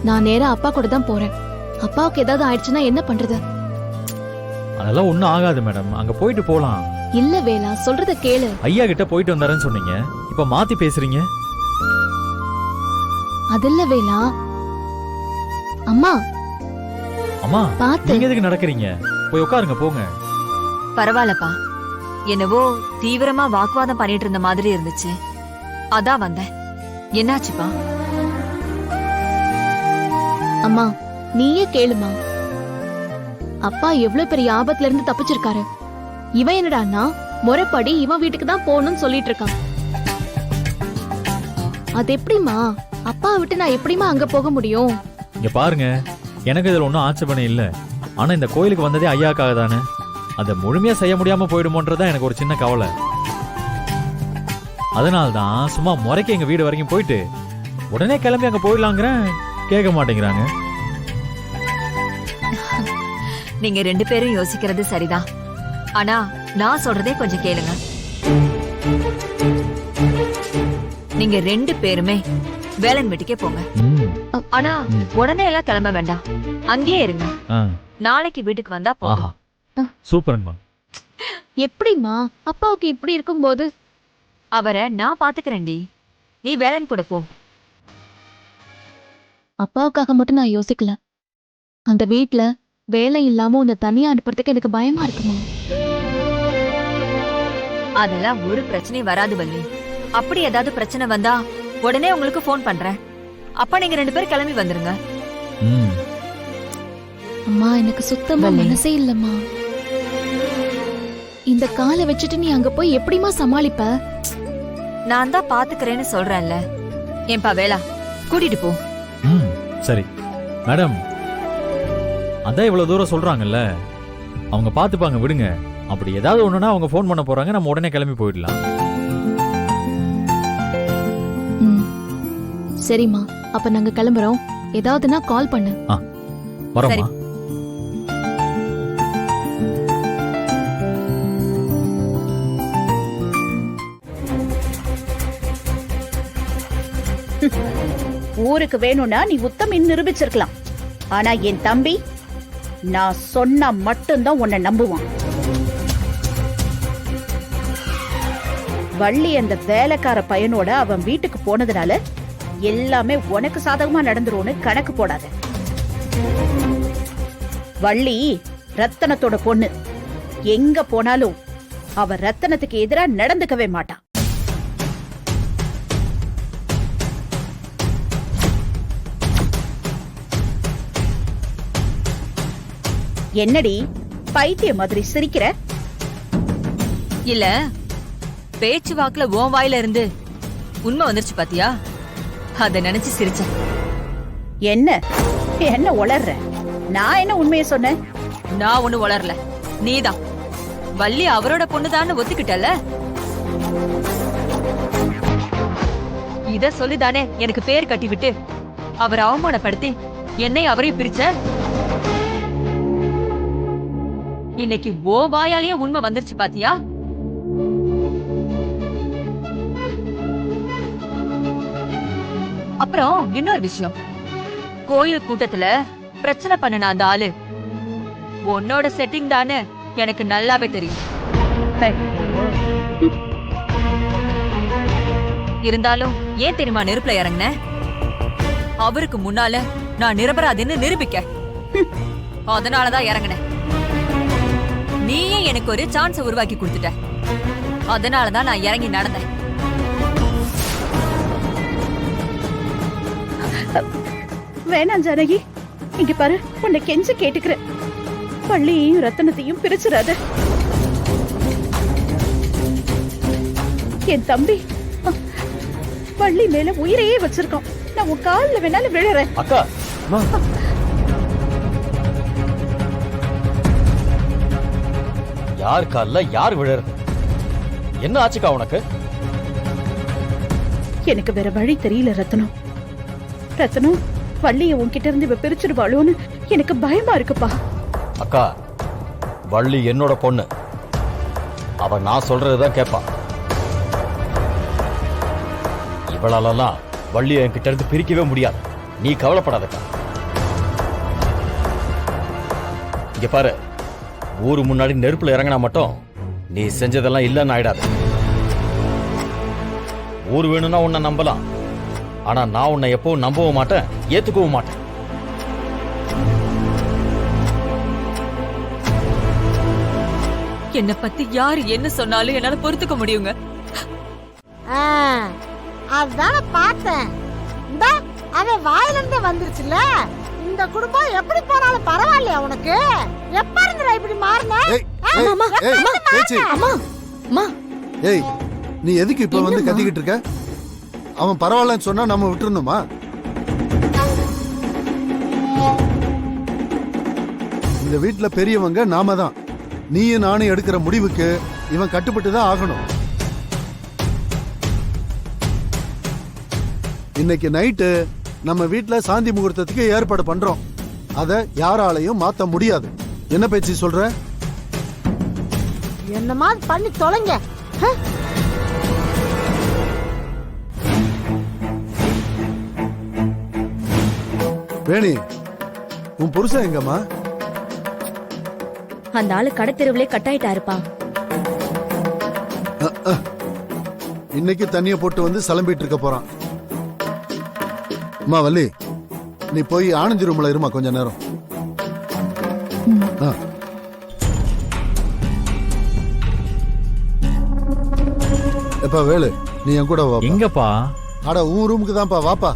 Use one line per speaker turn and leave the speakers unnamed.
நான் நேரா அப்பா கூட தான் போறேன். அப்பாவுக்கு ஏதாவது ஆயிடுச்சுன்னா என்ன பண்றது?
அதெல்லாம் ஒண்ணும் ஆகாது மேடம், அங்க போயிட்டு போலாம்.
இல்ல வேலா, சொல்றத கேளு.
ஐயா கிட்ட போயிட்டு வந்தாருன்னு சொன்னீங்க, இப்ப மாத்தி பேசுறீங்க.
அதில்ல வேலா. அம்மா
அம்மா,
பாத்து.
நீங்க எதுக்கு நடக்கிறீங்க? போய் உட்காருங்க, போங்க.
பரவாயில்லப்பா, என்னவோ தீவிரமா வாக்குவாதம் பண்ணிட்டு இருந்த மாதிரி இருந்துச்சு, அதான் வந்தேன். என்னாச்சுப்பா?
அம்மா நீயே கேளுமா. அப்பா எவ்வளவு பெரிய ஆபத்துல இருந்து தப்பிச்சிருக்காரு. இவன் என்னடான்னா முறைப்படி இவன் வீட்டுக்கு தான் போகணும்னு சொல்லிட்டு இருக்கான். அது எப்படிமா? அப்பா விட்டு நான் எப்படிமா அங்க போக முடியும்?
இங்க பாருங்க, எனக்கு இதுல ஒன்னும் ஆட்சேபனை இல்ல. ஆனா இந்த கோயிலுக்கு வந்ததே ஐயாக்காக தானே. அதை முழுமையா செய்ய முடியாம போயிடுமோன்றதான் எனக்கு ஒரு சின்ன கவலை. அதனால்தான் சும்மா முறைக்கு எங்க வீடு வரைக்கும் போயிட்டு உடனே கிளம்பி அங்க போயிடலாங்கிறேன். கேட்க மாட்டேங்கிறாங்க.
நீங்க 2 பேரும் யோசிக்கிறது சரிதான். ஆனா நான் சொல்றதே கொஞ்சம் கேளுங்க. நீங்க 2 பேருமே வேலன் வீட்டுக்கே போங்க. ஆனா உடனே எல்லாம் கிளம்ப வேண்டாம், அங்கேயே இருங்க. நாளைக்கு வீட்டுக்கு வந்தா போதும்.
சூப்பர்மா.
எப்படிமா அப்பாவுக்கு இப்படி இருக்கும்போது?
அவரை நான் பாத்துக்கிறேன்டி, நீ வேலன் கூட போ.
அப்பாவுக்காக மட்டும் நான் யோசிக்கல. அந்த வீட்ல வேலை இல்லாம உன்னை தனியா அனுப்புறதுக்கு எனக்கு பயமா இருக்குமா.
அதெல்லாம் ஒரு பிரச்சனையும் வராது வள்ளி. அப்படி ஏதாவது பிரச்சனை வந்தா உடனே உங்களுக்கு போன் பண்றேன். அப்ப நீங்க 2 பேரும் கிளம்பி வந்துருங்க.
அம்மா எனக்கு சுத்தமா மனசே இல்லம்மா. இந்த காலை வச்சுட்டு நீ அங்க போய் எப்படிமா சமாளிப்ப?
நான் தான் பாத்துக்கிறேன்னு சொல்றேன்ல. ஏன்பா வேலா, கூட்டிட்டு போ.
சரி மேடம், அதான் இவ்வளவு தூரம் சொல்றாங்கல்ல, அவங்க பாத்துப்பாங்க, விடுங்க. அப்படி ஏதாவது ஒண்ணுனா அவங்க போன் பண்ண போறாங்க, நம்ம உடனே கிளம்பி போயிடலாம்.
சரிம்மா, அப்ப நாங்க கிளம்புறோம். ஏதாவதுனா கால் பண்ணு.
வரோம்மா.
ஊருக்கு வேணும்னா நீ உத்தமின்னு நிரூபிச்சிருக்கலாம். ஆனா என் தம்பி நான் சொன்னா மட்டும்தான் உன்னை நம்புவான். வள்ளி அந்த வேலைக்கார பையனோட அவன் வீட்டுக்கு போனதுனால எல்லாமே உனக்கு சாதகமா நடந்துரும்னு கணக்கு போடாத. வள்ளி ரத்தனத்தோட பொண்ணு. எங்க போனாலும் அவ ரத்தனத்துக்கு எதிரா நடந்துக்கவே மாட்டான். என்னடி பைத்திய மாதிரி சிரிக்கிற?
இல்ல, பேச்சு வாக்குல உன் வாயில இருந்து உண்மை வந்துருச்சு பாத்தியா, அத நினைச்சு சிரிச்சேன்.
என்ன என்ன உளர்ற? நான் என்ன உண்மையை சொன்னேன்?
நான் ஒண்ணு உளரல, நீதான். வள்ளி அவரோட பொண்ணுதான்னு ஒத்துக்கிட்டல. இத சொல்லிதானே எனக்கு பேர் கட்டி விட்டு அவரை அவமானப்படுத்தி என்னை அவரையும் பிரிச்ச. இன்னைக்கு ஓ வாயாலேயே உண்மை வந்துருச்சு பாத்தியா? அப்புறம் இன்னொரு விஷயம், கோயில் கூட்டத்துல பிரச்சனை பண்ணன அந்த ஆளு உன்னோட செட்டிங் தானே எனக்கு நல்லாவே தெரியும். இருந்தாலும் ஏன் தெரியுமா நெருப்புல இறங்கின? அவருக்கு முன்னால நான் நிரபராதின்னு நிரூபிக்க. அதனாலதான் இறங்கினேன். நீயே எனக்கு ஒரு சான்ஸ் உருவாக்கி கொடுத்துட்ட. அதனாலதான் நான் இறங்கி நடந்தேன்.
வேணாம் ஜானகி, இங்க பாரு, உன்னை கெஞ்ச கேட்டுக்கிறேன். வள்ளியையும் ரத்தனத்தையும் பிரிச்சிடாத. என் தம்பி வள்ளி மேல உயிரையே வச்சிருக்கான். நான் உன் காலில் வேணாலும் விழுறேன்.
அக்கா, யார் கால்ல யார் விழறது? என்ன ஆச்சுக்கா உனக்கு?
எனக்கு வேற வழி தெரியல ரத்தனம். ரத்தனம், வள்ளிய உன்கிட்ட இருந்து இவ பிரிச்சிருவாளோன்னு எனக்கு பயமா இருக்குப்பா.
அக்கா, வள்ளி என்னோட பொண்ணு. அவ நான் சொல்றதுதான் கேட்பா. இவளாலலாம் வள்ளிய என்கிட்ட இருந்து பிரிக்கவே முடியாது. நீ கவலைப்படாதக்கா. இங்க பாரு, ஊரு முன்னாடி நெருப்புல இறங்கினா மட்டும் நீ செஞ்சதெல்லாம் இல்லைன்னு ஆயிடாது. ஊர் வேணும்னா உன்னை நம்பலாம், ஆனா நான் உன்னை எப்பவும் நம்பவும் மாட்டேன், ஏத்துக்கவும் மாட்டேன்.
என்ன பத்தி யாரு என்ன சொன்னாலும் என்னால பொறுத்துக்க முடியுங்க.
அதான பார்த்தேன். இந்த அவன் வாயிலிருந்து வந்துருச்சுல. இந்த குடும்பம் எப்படி போனாலும் பரவாயில்லையா உனக்கு? எப்ப இருந்துடா இப்படி மாறின?
அம்மா
ஏய், நீ எதுக்கு இப்ப வந்து கத்திக்கிட்டு இருக்க? அவன் பரவாயில்லன்னு சொன்னா நம்ம விட்டுறணுமா? இந்த வீட்டுல பெரியவங்க நாம தான். நீயும் நானும் எடுக்கிற முடிவுக்கு இவன் கட்டுப்பட்டு தான் ஆகணும். இன்னைக்கு நைட்டு நம்ம வீட்டுல சாந்தி முகூர்த்தத்துக்கு ஏற்பாடு பண்றோம். அத யாராலையும் மாத்த முடியாது. என்ன பேச்சு சொல்ற?
என்னமா பண்ணி தொலைங்க.
வேணி, உன் புருஷன் எங்கம்மா?
அந்த ஆளு கடத்தெருவுலே கட்டாயிட்டாருப்பா.
இன்னைக்கு தண்ணிய போட்டு வந்து சலம்பிட்டு இருக்க போறான். அம்மா வள்ளி, நீ போய் ஆனந்தி ரூம்ல இருமா கொஞ்ச நேரம். எப்பா வேலு, நீ என் கூட வா.
எங்கப்பா?
அட உன் ரூமுக்கு தான்ப்பா, வாப்பா.